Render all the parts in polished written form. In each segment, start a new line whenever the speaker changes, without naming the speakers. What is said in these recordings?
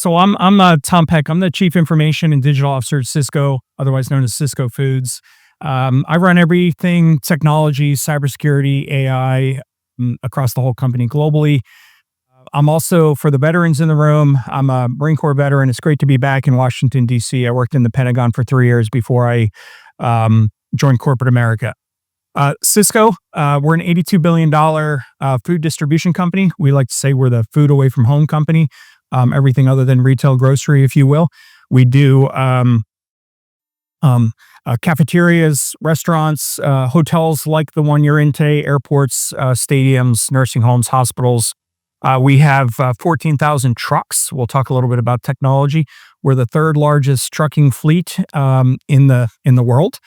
So I'm Tom Peck. I'm the Chief Information and Digital Officer at Sysco, otherwise known as Sysco Foods. I run everything technology, cybersecurity, AI across the whole company globally. I'm also, for the veterans in the room, I'm a Marine Corps veteran. It's great to be back in Washington, D.C. I worked in the Pentagon for 3 years before I joined corporate America. Sysco, we're an $82 billion food distribution company. We like to say we're the food away from home company, everything other than retail grocery, if you will. We do cafeterias, restaurants, hotels like the one you're in today, airports, stadiums, nursing homes, hospitals. We have 14,000 trucks. We'll talk a little bit about technology. We're the third largest trucking fleet in the world.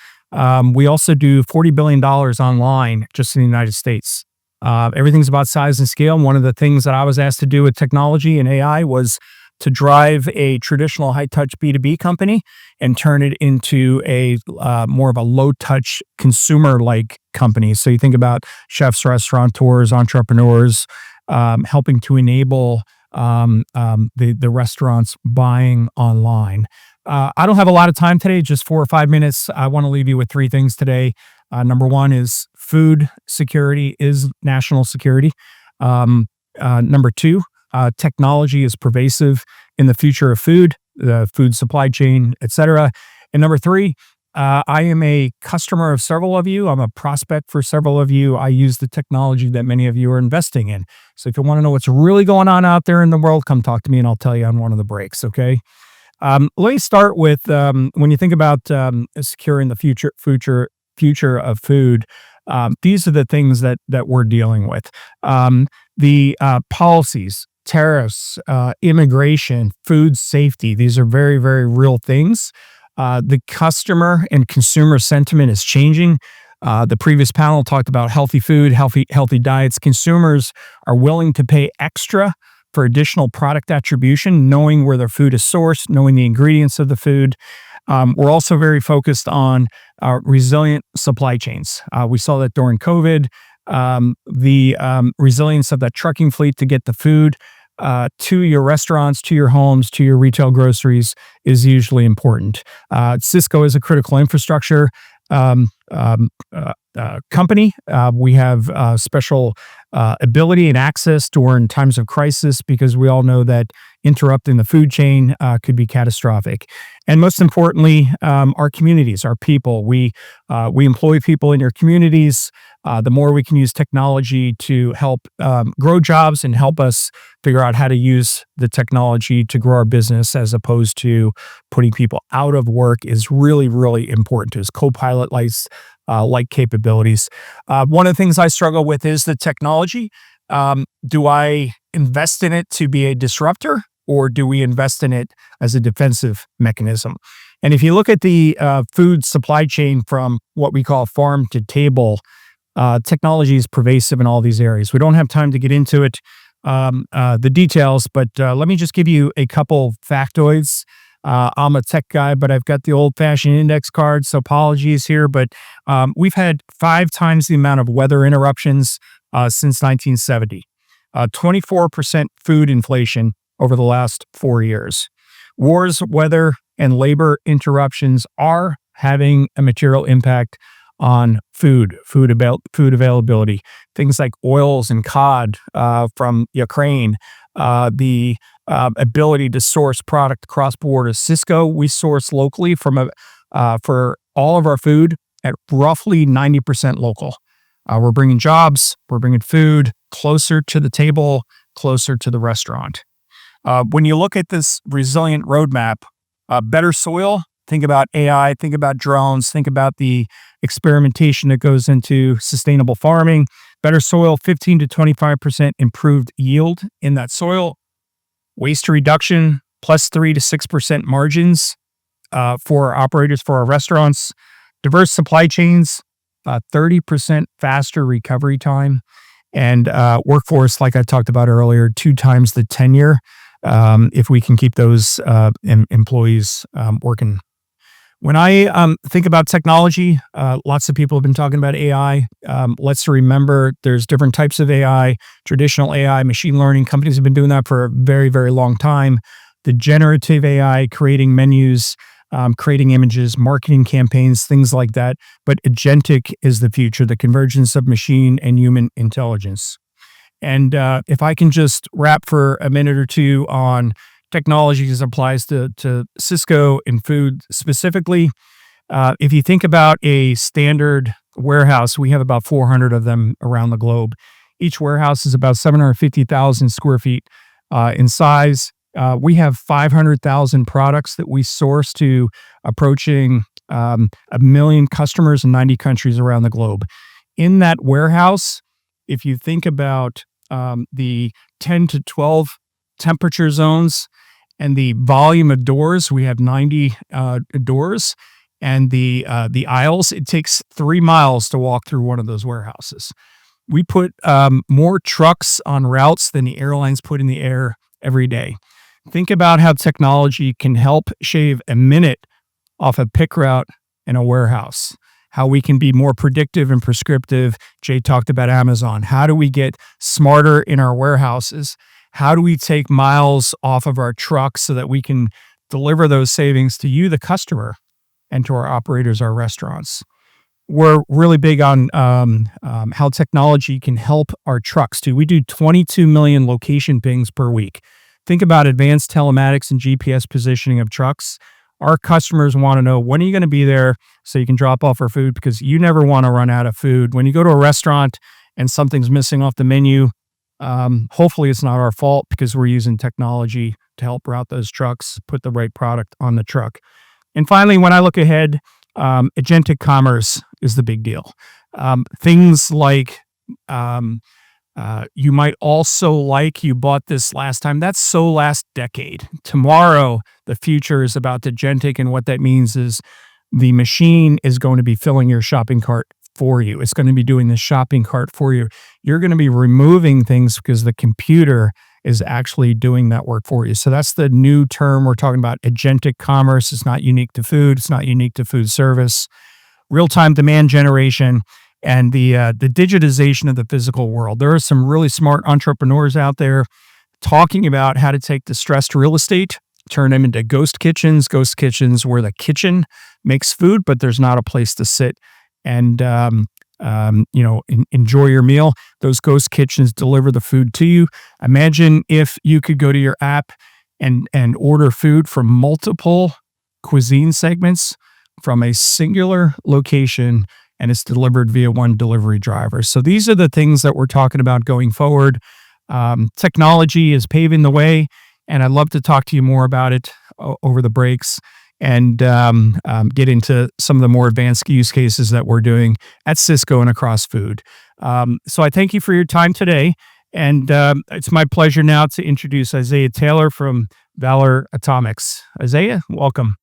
We also do $40 billion online just in the United States. Everything's about size and scale. And one of the things that I was asked to do with technology and AI was to drive a traditional high-touch B2B company and turn it into a more of a low-touch consumer-like company. So you think about chefs, restaurateurs, entrepreneurs, helping to enable the restaurants buying online. I don't have a lot of time today, just 4 or 5 minutes. I want to leave you with 3 things today. Number one is food security is national security. Number two, technology is pervasive in the future of food, the food supply chain, et cetera. And number 3, I am a customer of several of you. I'm a prospect for several of you. I use the technology that many of you are investing in. So if you want to know what's really going on out there in the world, come talk to me and I'll tell you on one of the breaks, okay? Let me start with when you think about securing the future of food, these are the things that we're dealing with. The policies, tariffs, immigration, food safety, these are very, very real things. The customer and consumer sentiment is changing. The previous panel talked about healthy food, healthy diets. Consumers are willing to pay extra for additional product attribution, knowing where their food is sourced, knowing the ingredients of the food. We're also very focused on resilient supply chains. We saw that during COVID. The resilience of that trucking fleet to get the food to your restaurants, to your homes, to your retail groceries is usually important. Sysco is a critical infrastructure company. We have special ability and access during times of crisis because we all know that interrupting the food chain could be catastrophic. And most importantly, our communities, our people. We employ people in your communities. The more we can use technology to help grow jobs and help us figure out how to use the technology to grow our business as opposed to putting people out of work is really, really important to us. Copilot-like capabilities. One of the things I struggle with is the technology. Do I invest in it to be a disruptor, or do we invest in it as a defensive mechanism? And if you look at the food supply chain from what we call farm to table, technology is pervasive in all these areas. We don't have time to get into it, the details, but let me just give you a couple factoids. I'm a tech guy, but I've got the old-fashioned index card, so apologies here. But we've had 5 times the amount of weather interruptions since 1970. 24% food inflation over the last 4 years. Wars, weather, and labor interruptions are having a material impact on food availability. Things like oils and cod from Ukraine, the ability to source product across borders. Sysco, we source locally for all of our food at roughly 90% local. We're bringing jobs, we're bringing food closer to the table, closer to the restaurant. When you look at this resilient roadmap, better soil, think about AI, think about drones, think about the experimentation that goes into sustainable farming. Better soil, 15 to 25% improved yield in that soil. Waste reduction, plus 3 to 6% margins for our operators, for our restaurants. Diverse supply chains, 30% faster recovery time. And workforce, like I talked about earlier, 2 times the tenure if we can keep those employees working. When I think about technology, lots of people have been talking about AI. Let's remember there's different types of AI, traditional AI, machine learning. Companies have been doing that for a very, very long time. the generative AI, creating menus, creating images, marketing campaigns, things like that. But agentic is the future, the convergence of machine and human intelligence. And if I can just wrap for a minute or two on technology as it applies to Sysco and food specifically, if you think about a standard warehouse, we have about 400 of them around the globe. Each warehouse is about 750,000 square feet in size. We have 500,000 products that we source to approaching 1 million customers in 90 countries around the globe. In that warehouse, if you think about the 10 to 12 temperature zones and the volume of doors, we have 90 doors, and the aisles, it takes 3 miles to walk through one of those warehouses. We put more trucks on routes than the airlines put in the air every day. Think about how technology can help shave a minute off a pick route in a warehouse, how we can be more predictive and prescriptive. Jay talked about Amazon. How do we get smarter in our warehouses? How do we take miles off of our trucks so that we can deliver those savings to you, the customer, and to our operators, our restaurants? We're really big on how technology can help our trucks too. We do 22 million location pings per week. Think about advanced telematics and GPS positioning of trucks. Our customers want to know, when are you going to be there so you can drop off our food, because you never want to run out of food. When you go to a restaurant and something's missing off the menu, hopefully it's not our fault, because we're using technology to help route those trucks, put the right product on the truck. And finally, when I look ahead, agentic commerce is the big deal. Things like you might also like, you bought this last time. That's so last decade. Tomorrow, the future is about agentic, and what that means is the machine is going to be filling your shopping cart for you. It's going to be doing the shopping cart for you. You're going to be removing things because the computer is actually doing that work for you. So that's the new term we're talking about. Agentic commerce is not unique to food. It's not unique to food service. Real-time demand generation and the digitization of the physical world. There are some really smart entrepreneurs out there talking about how to take distressed real estate, turn them into ghost kitchens where the kitchen makes food, but there's not a place to sit and enjoy your meal. Those ghost kitchens deliver the food to you. Imagine if you could go to your app and order food from multiple cuisine segments from a singular location, and it's delivered via one delivery driver. So these are the things that we're talking about going forward. Technology is paving the way, and I'd love to talk to you more about it over the breaks and get into some of the more advanced use cases that we're doing at Sysco and across food. So I thank you for your time today, and it's my pleasure now to introduce Isaiah Taylor from Valor Atomics. Isaiah, welcome.